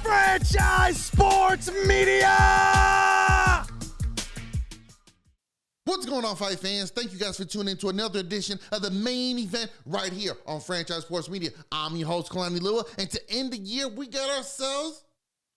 Franchise Sports Media! What's going on, fight fans? Thank you guys for tuning in to another edition of the main event right here on Franchise Sports Media. I'm your host, Kalani Lua, and to end the year, we got ourselves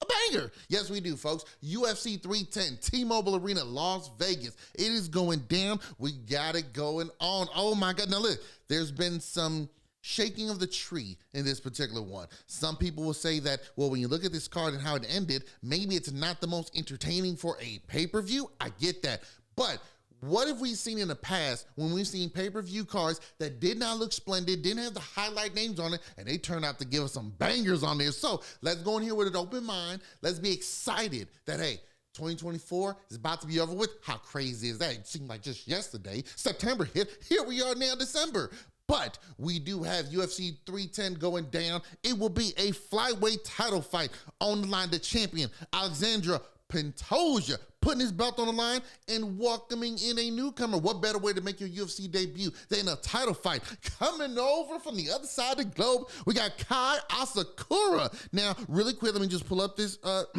a banger. Yes, we do, folks. UFC 310, T-Mobile Arena, Las Vegas. It is going down. We got it going on. Oh, my God. Now, look, there's been some shaking of the tree in this particular one. Some people will say that, well, when you look at this card and how it ended, maybe it's not the most entertaining for a pay-per-view. I get that. But what have we seen in the past when we've seen pay-per-view cards that did not look splendid, didn't have the highlight names on it, and they turned out to give us some bangers on there? So let's go in here with an open mind. Let's be excited that, hey, 2024 is about to be over with. How crazy is that? It seemed like just yesterday. September hit. Here we are now, December. But we do have UFC 310 going down. It will be a flyweight title fight on the line. The champion, Alexandre Pantoja, putting his belt on the line and welcoming in a newcomer. What better way to make your UFC debut than a title fight? Coming over from the other side of the globe, we got Kai Asakura. Now, really quick, let me just pull up this, let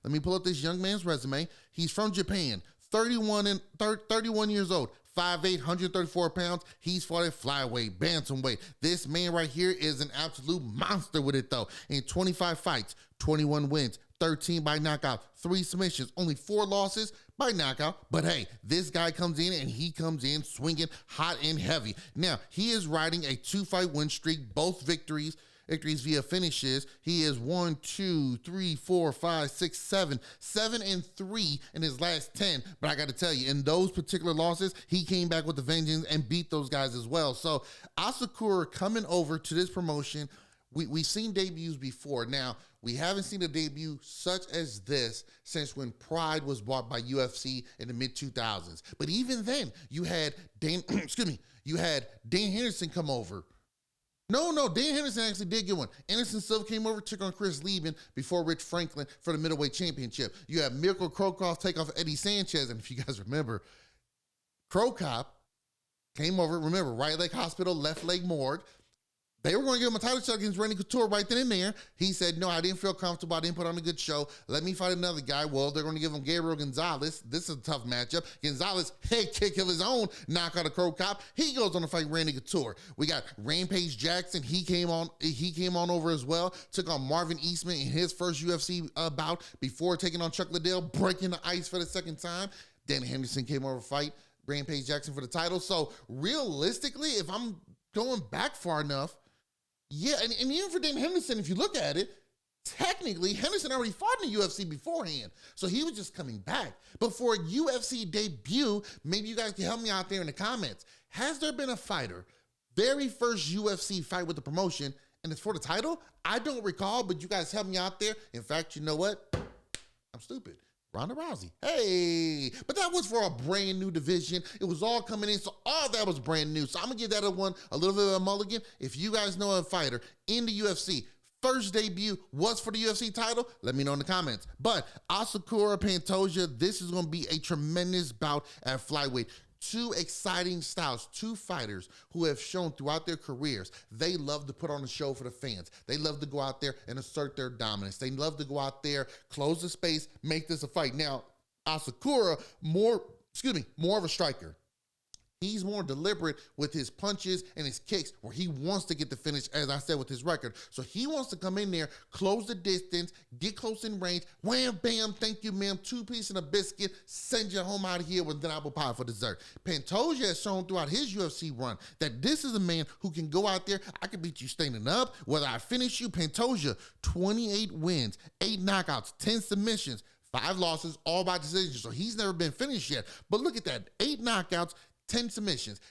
me pull up this young man's resume. He's from Japan, 31 years old. 5'8", 134 pounds. He's fought at flyweight, bantamweight. This man right here is an absolute monster with it, though. In 25 fights, 21 wins, 13 by knockout, 3 submissions, only 4 losses by knockout. But hey, this guy comes in and he comes in swinging hot and heavy. Now, he is riding a 2-fight win streak, both victories via finishes. He is 7 and 3 in his last 10. But I got to tell you, in those particular losses, he came back with a vengeance and beat those guys as well. So Asakura coming over to this promotion, we've seen debuts before. Now, we haven't seen a debut such as this since when Pride was bought by UFC in the mid-2000s. But even then, you had Dan Henderson come over. No, Dan Henderson actually did get one. Anderson Silva came over, took on Chris Lieben before Rich Franklin for the middleweight championship. You have Mirko Krokop take off Eddie Sanchez, and if you guys remember, Krokop came over, remember, right leg hospital, left leg morgue. They were going to give him a title shot against Randy Couture right then and there. He said, no, I didn't feel comfortable. I didn't put on a good show. Let me fight another guy. Well, they're going to give him Gabriel Gonzalez. This is a tough matchup. Gonzalez, head kick of his own, knock out a Krokop. He goes on to fight Randy Couture. We got Rampage Jackson. He came on over as well. Took on Marvin Eastman in his first UFC bout before taking on Chuck Liddell, breaking the ice for the second time. Dan Henderson came over to fight Rampage Jackson for the title. So realistically, if I'm going back far enough, yeah, and even for Dan Henderson, if you look at it, technically, Henderson already fought in the UFC beforehand, so he was just coming back. But for a UFC debut, maybe you guys can help me out there in the comments. Has there been a fighter, very first UFC fight with the promotion, and it's for the title? I don't recall, but you guys help me out there. In fact, you know what? I'm stupid. Ronda Rousey. Hey, but that was for a brand new division. It was all coming in, so all that was brand new. So I'm going to give that a little bit of a mulligan. If you guys know a fighter in the UFC, first debut was for the UFC title, let me know in the comments. But Asakura Pantoja, this is going to be a tremendous bout at flyweight. 2 exciting styles, 2 fighters who have shown throughout their careers they love to put on a show for the fans. They love to go out there and assert their dominance. They love to go out there, close the space, make this a fight. Now, Asakura, more of a striker. He's more deliberate with his punches and his kicks where he wants to get the finish, as I said, with his record. So he wants to come in there, close the distance, get close in range, wham, bam, thank you, ma'am, 2 pieces and a biscuit, send you home out of here with an apple pie for dessert. Pantoja has shown throughout his UFC run that this is a man who can go out there, I can beat you standing up, whether I finish you. Pantoja, 28 wins, 8 knockouts, 10 submissions, 5 losses, all by decision. So he's never been finished yet. But look at that, 8 knockouts, 10 submissions.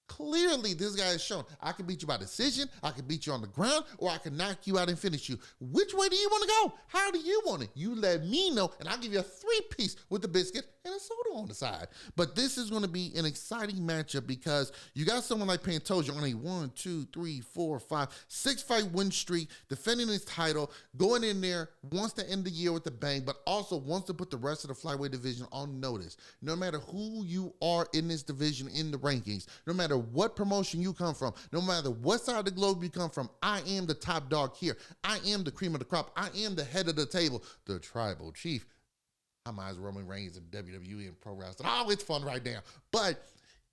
Clearly, this guy has shown, I can beat you by decision, I can beat you on the ground, or I can knock you out and finish you. Which way do you want to go? How do you want it? You let me know, and I'll give you a 3-piece with the biscuit and a soda on the side. But this is going to be an exciting matchup because you got someone like Pantoja on a 1, 2, 3, 4, 5, 6-fight win streak, defending his title, going in there, wants to end the year with a bang, but also wants to put the rest of the flyweight division on notice. No matter who you are in this division in the rankings, no matter what promotion you come from, no matter what side of the globe you come from, I am the top dog here. I am the cream of the crop. I am the head of the table, the tribal chief. I'm as Roman Reigns in WWE and pro wrestling. Oh, it's fun right now. But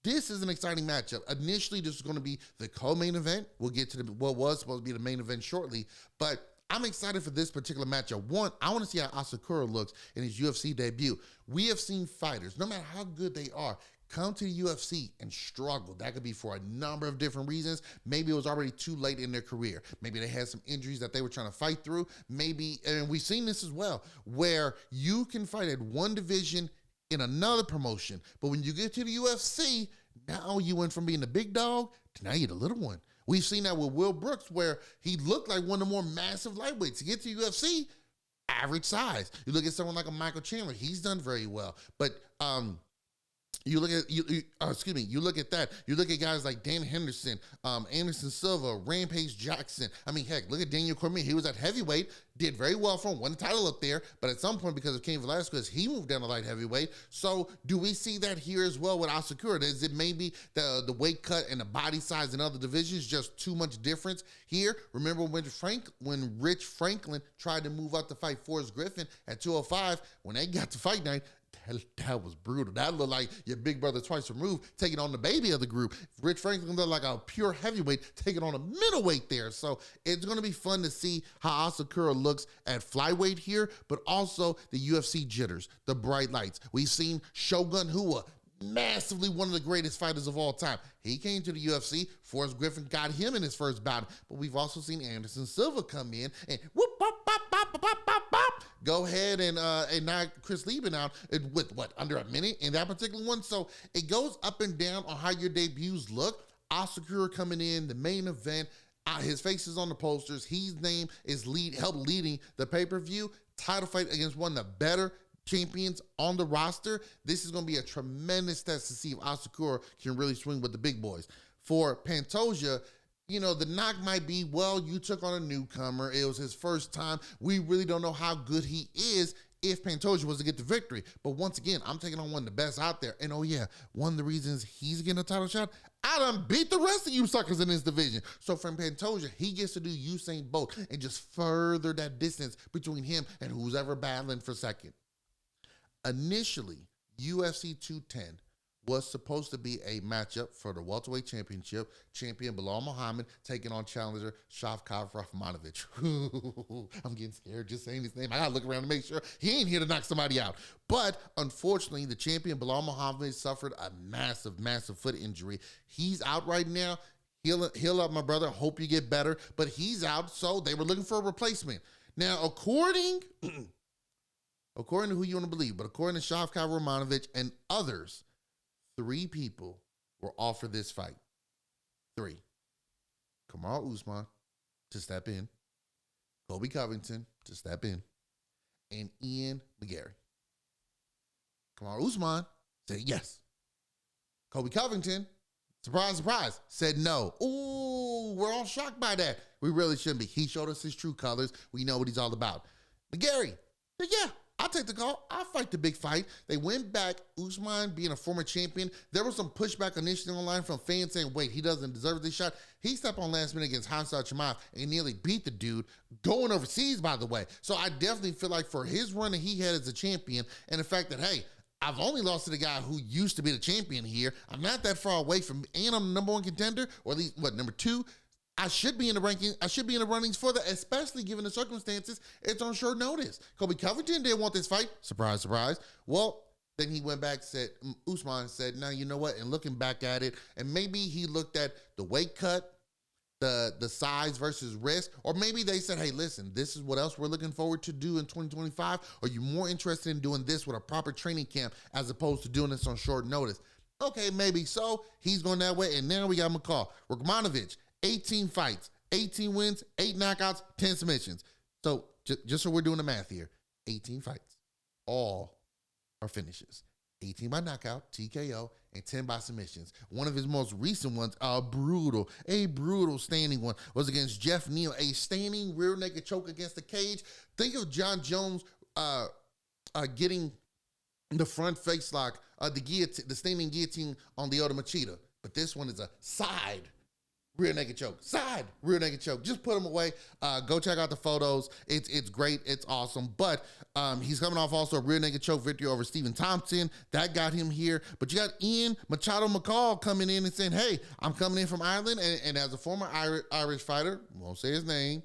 this is an exciting matchup. Initially, this is going to be the co-main event. We'll get to what was supposed to be the main event shortly, but I'm excited for this particular matchup. One, I want to see how Asakura looks in his UFC debut. We have seen fighters, no matter how good they are, come to the UFC and struggle. That could be for a number of different reasons. Maybe it was already too late in their career. Maybe they had some injuries that they were trying to fight through. Maybe, and we've seen this as well, where you can fight at one division in another promotion, but when you get to the UFC, now you went from being the big dog to now you're the little one. We've seen that with Will Brooks, where he looked like one of the more massive lightweights. To get to UFC, average size. You look at someone like a Michael Chandler, he's done very well. But you look at you look at that. You look at guys like Dan Henderson, Anderson Silva, Rampage Jackson. I mean, heck, look at Daniel Cormier. He was at heavyweight, did very well for him, won the title up there, but at some point because of Cain Velasquez, he moved down to light heavyweight. So do we see that here as well with Asakura? Is it maybe the weight cut and the body size in other divisions just too much difference here? Remember when Rich Franklin tried to move up to fight Forrest Griffin at 205, when they got to fight night, that was brutal. That looked like your big brother twice removed taking on the baby of the group. Rich Franklin looked like a pure heavyweight taking on a middleweight there. So it's going to be fun to see how Asakura looks at flyweight here, but also the UFC jitters, the bright lights. We've seen Shogun Rua, massively one of the greatest fighters of all time. He came to the UFC. Forrest Griffin got him in his first bout. But we've also seen Anderson Silva come in and whoop, bop, bop, bop, bop, bop, bop, bop, go ahead and knock Chris Lieben out with under a minute in that particular one. So it goes up and down on how your debuts look. Asakura coming in, the main event. His face is on the posters. His name is helped leading the pay-per-view. Title fight against one of the better champions on the roster. This is going to be a tremendous test to see if Asakura can really swing with the big boys. For Pantoja, you know, the knock might be, well, you took on a newcomer. It was his first time. We really don't know how good he is if Pantoja was to get the victory. But once again, I'm taking on one of the best out there. And oh yeah, one of the reasons he's getting a title shot, I done beat the rest of you suckers in this division. So from Pantoja, he gets to do Usain Bolt and just further that distance between him and who's ever battling for second. Initially, UFC 210 was supposed to be a matchup for the welterweight championship, champion Bilal Muhammad taking on challenger Shavkat Rakhmonov. I'm getting scared just saying his name. I gotta look around to make sure he ain't here to knock somebody out. But unfortunately, the champion Bilal Muhammad suffered a massive, massive foot injury. He's out right now. Heal up, my brother. Hope you get better. But he's out, so they were looking for a replacement. Now, according to who you want to believe, but according to Shavkat Rakhmonov and others, 3 people were offered this fight. 3. Kamaru Usman to step in, Colby Covington to step in, and Ian Machado Garry. Kamaru Usman said yes. Colby Covington, surprise, surprise, said no. Ooh, we're all shocked by that. We really shouldn't be. He showed us his true colors. We know what he's all about. Machado Garry said, yeah, I'll take the call. I'll fight the big fight. They went back. Usman being a former champion, there was some pushback initially online from fans saying, wait, he doesn't deserve this shot. He stepped on last minute against Hamza Chimaev and nearly beat the dude, going overseas, by the way. So I definitely feel like for his run that he had as a champion and the fact that, hey, I've only lost to the guy who used to be the champion here. I'm not that far away from, and I'm the number 1 contender, or at least, number 2? I should be in the ranking. I should be in the runnings for that, especially given the circumstances. It's on short notice. Colby Covington didn't want this fight. Surprise, surprise. Well, then he went back, Usman said, now, you know what? And looking back at it, and maybe he looked at the weight cut, the size versus risk, or maybe they said, hey, listen, this is what else we're looking forward to do in 2025. Are you more interested in doing this with a proper training camp as opposed to doing this on short notice? Okay, maybe so. He's going that way. And now we got McCall. Rakhmonov, 18 fights, 18 wins, 8 knockouts, 10 submissions. So just so we're doing the math here, 18 fights. All are finishes. 18 by knockout, TKO, and 10 by submissions. One of his most recent ones, a brutal standing one, was against Jeff Neal, a standing rear naked choke against the cage. Think of John Jones getting the front face lock, the standing guillotine on Lyoto Machida. But this one is a side rear naked choke. Side rear naked choke. Just put him away. Go check out the photos. It's great. It's awesome. But he's coming off also a rear naked choke victory over Stephen Thompson. That got him here. But you got Ian Machado McCall coming in and saying, hey, I'm coming in from Ireland. And as a former Irish fighter, won't say his name,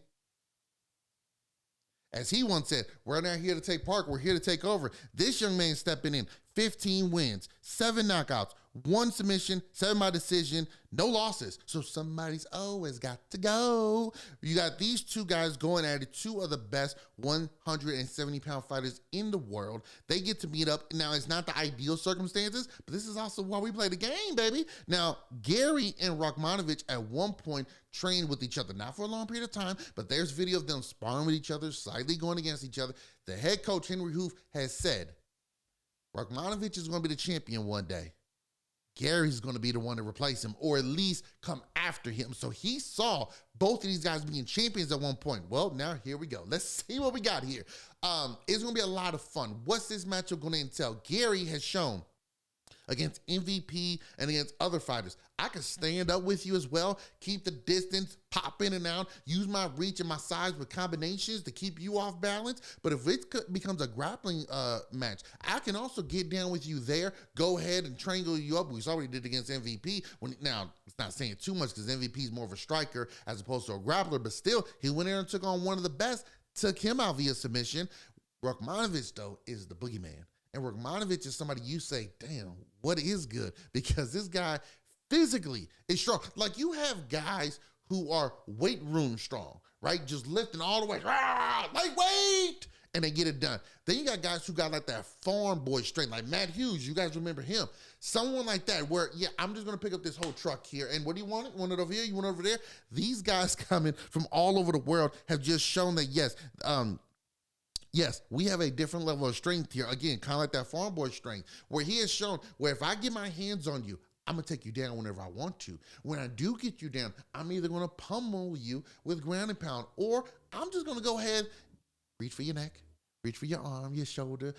as he once said, we're not here to take part, we're here to take over. This young man stepping in, 15 wins, 7 knockouts, 1 submission, 7 by decision, no losses. So somebody's always got to go. You got these two guys going at it, 2 of the best 170-pound fighters in the world. They get to meet up. Now, it's not the ideal circumstances, but this is also why we play the game, baby. Now, Garry and Rakhmonov at one point trained with each other, not for a long period of time, but there's video of them sparring with each other, slightly going against each other. The head coach, Henry Hoof, has said, Rakhmonov is going to be the champion one day. Gary's going to be the one to replace him, or at least come after him. So he saw both of these guys being champions at one point. Well, now here we go. Let's see what we got here. It's going to be a lot of fun. What's this matchup going to entail? Garry has shown against MVP and against other fighters, I can stand up with you as well, keep the distance, pop in and out, use my reach and my size with combinations to keep you off balance. But if it becomes a grappling match, I can also get down with you there, go ahead and triangle you up. We saw what he did against MVP. Now, it's not saying too much because MVP is more of a striker as opposed to a grappler, but still, he went in and took on one of the best, took him out via submission. Rakhmonov, though, is the boogeyman. And Rakhmonov is somebody you say, damn, what is good? Because this guy physically is strong. Like, you have guys who are weight room strong, right? Just lifting all the way, lightweight, and they get it done. Then you got guys who got like that farm boy strength, like Matt Hughes. You guys remember him? Someone like that where, yeah, I'm just going to pick up this whole truck here. And what do you want it? You want it over here? You want it over there? These guys coming from all over the world have just shown that, yes, we have a different level of strength here. Again, kind of like that farm boy strength, where he has shown where if I get my hands on you, I'm going to take you down whenever I want to. When I do get you down, I'm either going to pummel you with ground and pound, or I'm just going to go ahead, reach for your neck, reach for your arm, your shoulder,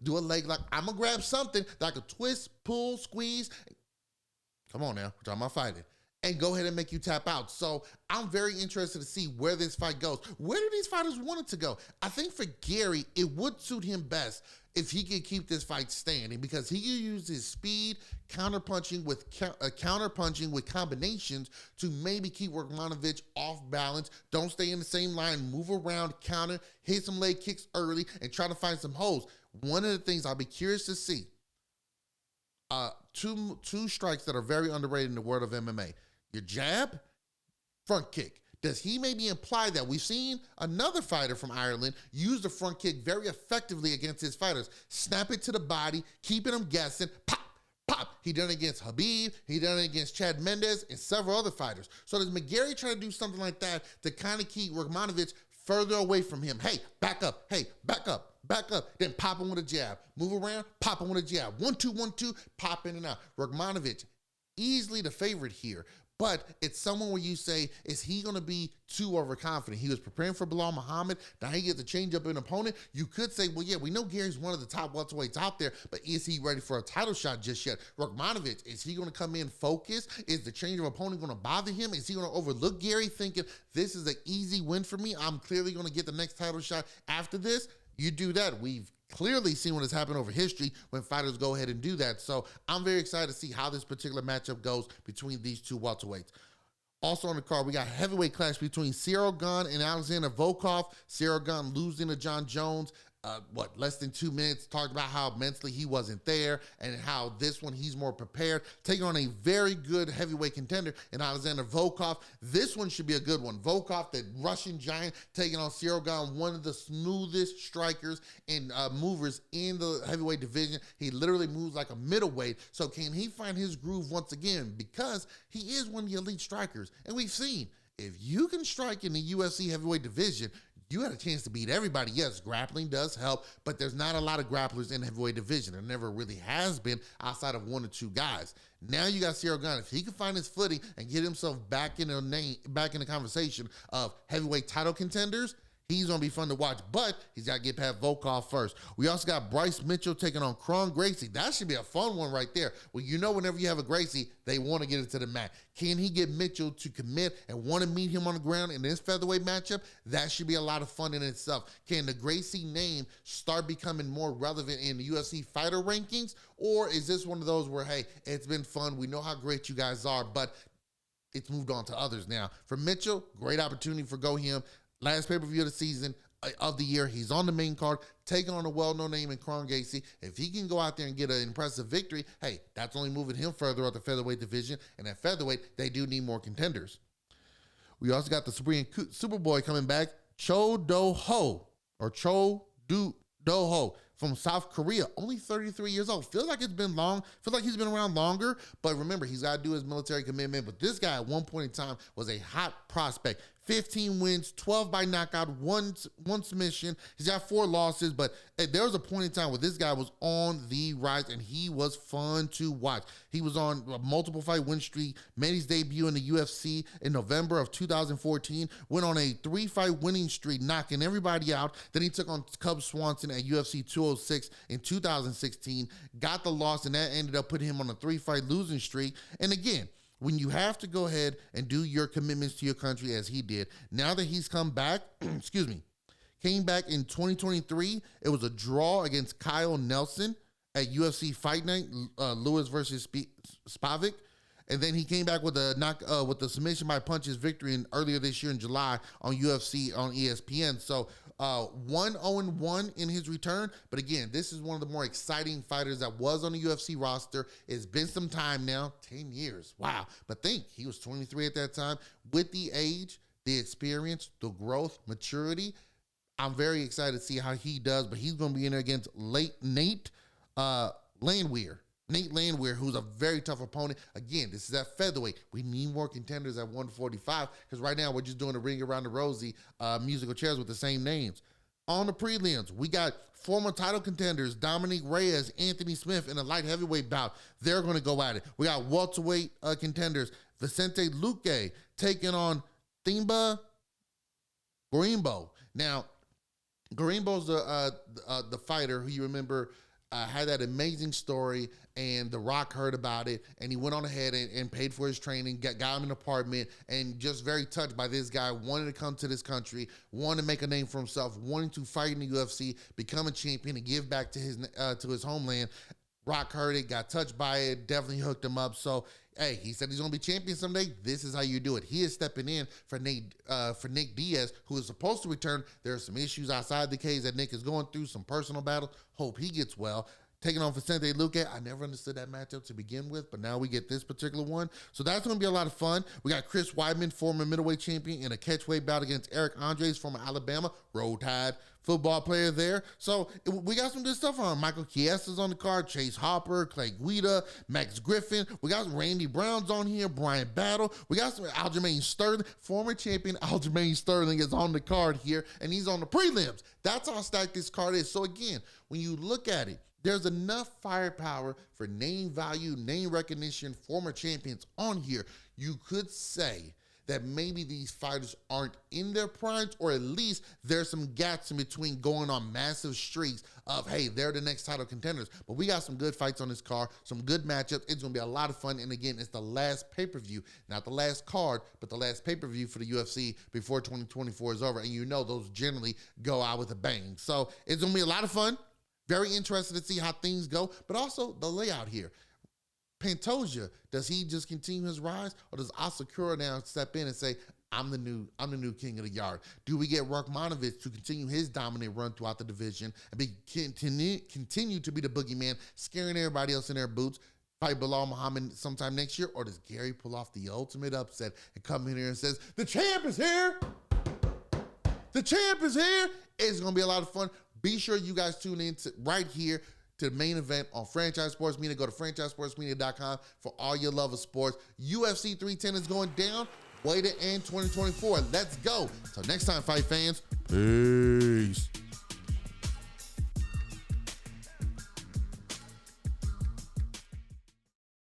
do a leg lock. I'm going to grab something that I could twist, pull, squeeze. Come on now, we're talking about fighting. And go ahead and make you tap out. So I'm very interested to see where this fight goes. Where do these fighters want it to go? I think for Garry, it would suit him best if he could keep this fight standing, because he could use his speed, counterpunching with combinations to maybe keep Rakhmonov off balance. Don't stay in the same line, move around, counter, hit some leg kicks early, and try to find some holes. One of the things I'll be curious to see, two strikes that are very underrated in the world of MMA. Your jab, front kick. Does he maybe imply that? We've seen another fighter from Ireland use the front kick very effectively against his fighters. Snap it to the body, keeping them guessing, pop, pop. He done it against Khabib, he done it against Chad Mendes, and several other fighters. So does McGarry try to do something like that to kind of keep Rakhmonov further away from him? Hey, back up. Hey, back up. Back up, then pop him with a jab. Move around, pop him with a jab. 1, 2, 1, 2, pop in and out. Rakhmonov, easily the favorite here. But it's someone where you say, is he going to be too overconfident? He was preparing for Bilal Muhammad. Now he gets to change up an opponent. You could say, well, yeah, we know Gary's one of the top welterweights out there, but is he ready for a title shot just yet? Rakhmonov, is he going to come in focused? Is the change of opponent going to bother him? Is he going to overlook Garry thinking, this is an easy win for me? I'm clearly going to get the next title shot after this? You do that. We've clearly seen what has happened over history when fighters go ahead and do that. So I'm very excited to see how this particular matchup goes between these two welterweights. Also on the card, we got heavyweight clash between Ciryl Gane and Alexander Volkov. Ciryl Gane losing to John Jones. less than 2 minutes, talked about how mentally he wasn't there and how this one he's more prepared, taking on a very good heavyweight contender in Alexander Volkov. This one should be a good one. Volkov, the Russian giant, taking on Ciryl Gane, one of the smoothest strikers and movers in the heavyweight division. He literally moves like a middleweight. So can he find his groove once again? Because he is one of the elite strikers. And we've seen, if you can strike in the UFC heavyweight division, you had a chance to beat everybody. Yes, grappling does help, but there's not a lot of grapplers in the heavyweight division. There never really has been outside of 1 or 2 guys. Now you got Ciryl Gane. If he can find his footing and get himself back in the conversation of heavyweight title contenders, he's going to be fun to watch, but he's got to get past Volkov first. We also got Bryce Mitchell taking on Kron Gracie. That should be a fun one right there. Well, you know whenever you have a Gracie, they want to get it to the mat. Can he get Mitchell to commit and want to meet him on the ground in this featherweight matchup? That should be a lot of fun in itself. Can the Gracie name start becoming more relevant in the UFC fighter rankings? Or is this one of those where, hey, it's been fun, we know how great you guys are, but it's moved on to others now? For Mitchell, great opportunity for Go Him. Last pay-per-view of the season, of the year. He's on the main card, taking on a well-known name in Kron Gracie. If he can go out there and get an impressive victory, hey, that's only moving him further up the featherweight division. And at featherweight, they do need more contenders. We also got the Supreme Superboy coming back, Cho Do-ho, or Cho Do-ho from South Korea, only 33 years old. Feels like it's been long. Feels like he's been around longer. But remember, he's got to do his military commitment. But this guy at one point in time was a hot prospect. 15 wins, 12 by knockout, one submission. He's got 4 losses, but there was a point in time where this guy was on the rise, and he was fun to watch. He was on a multiple fight win streak, made his debut in the UFC in November of 2014, went on a 3-fight winning streak, knocking everybody out. Then he took on Cub Swanson at UFC 206 in 2016, got the loss, and that ended up putting him on a 3-fight losing streak. And again, when you have to go ahead and do your commitments to your country as he did, now that he's come back, came back in 2023, it was a draw against Kyle Nelson at UFC Fight Night, Lewis versus Spavik. And then he came back with a submission by punches victory earlier this year in July on UFC on ESPN. So 1-0-1 in his return. But again, this is one of the more exciting fighters that was on the UFC roster. It's been some time now, 10 years. Wow. But think, he was 23 at that time. With the age, the experience, the growth, maturity, I'm very excited to see how he does. But he's going to be in there against Nate Landwehr. Nate Landwehr, who's a very tough opponent. Again, this is at featherweight. We need more contenders at 145 because right now we're just doing a ring around the rosy musical chairs with the same names. On the prelims, we got former title contenders Dominic Reyes, Anthony Smith in a light heavyweight bout. They're going to go at it. We got welterweight contenders Vicente Luque taking on Thimba Garimbo. Now, Garimbo's the fighter who you remember had that amazing story, and The Rock heard about it, and he went on ahead and paid for his training, got him an apartment, and just very touched by this guy, wanted to come to this country, wanted to make a name for himself, wanting to fight in the UFC, become a champion, and give back to his homeland. Rock heard it, got touched by it, definitely hooked him up. So, hey, he said he's going to be champion someday. This is how you do it. He is stepping in for Nick Diaz, who is supposed to return. There are some issues outside the cage that Nick is going through, some personal battles. Hope he gets well. Taking on Vicente Luque. I never understood that matchup to begin with, but now we get this particular one. So that's going to be a lot of fun. We got Chris Weidman, former middleweight champion, in a catchweight bout against Eric Andres, former Alabama Roll Tide football player there. So we got some good stuff on. Michael Chiesa's on the card, Chase Hopper, Clay Guida, Max Griffin. We got some Randy Brown's on here, Brian Battle. We got some Aljamain Sterling, former champion Aljamain Sterling is on the card here, and he's on the prelims. That's how stacked this card is. So again, when you look at it, there's enough firepower for name value, name recognition, former champions on here. You could say that maybe these fighters aren't in their primes, or at least there's some gaps in between going on massive streaks of, hey, they're the next title contenders. But we got some good fights on this card, some good matchups. It's going to be a lot of fun. And again, it's the last pay-per-view, not the last card, but the last pay-per-view for the UFC before 2024 is over. And you know those generally go out with a bang. So it's going to be a lot of fun. Very interested to see how things go, but also the layout here. Pantoja, does he just continue his rise, or does Asakura now step in and say, I'm the new king of the yard. Do we get Rakhmonov to continue his dominant run throughout the division and continue to be the boogeyman, scaring everybody else in their boots? Fight Bilal Muhammad sometime next year? Or does Gary pull off the ultimate upset and come in here and says, the champ is here? The champ is here. It's going to be a lot of fun. Be sure you guys tune in right here to the main event on Franchise Sports Media. Go to franchisesportsmedia.com for all your love of sports. UFC 310 is going down. Way to end 2024. Let's go. Till next time, fight fans. Peace.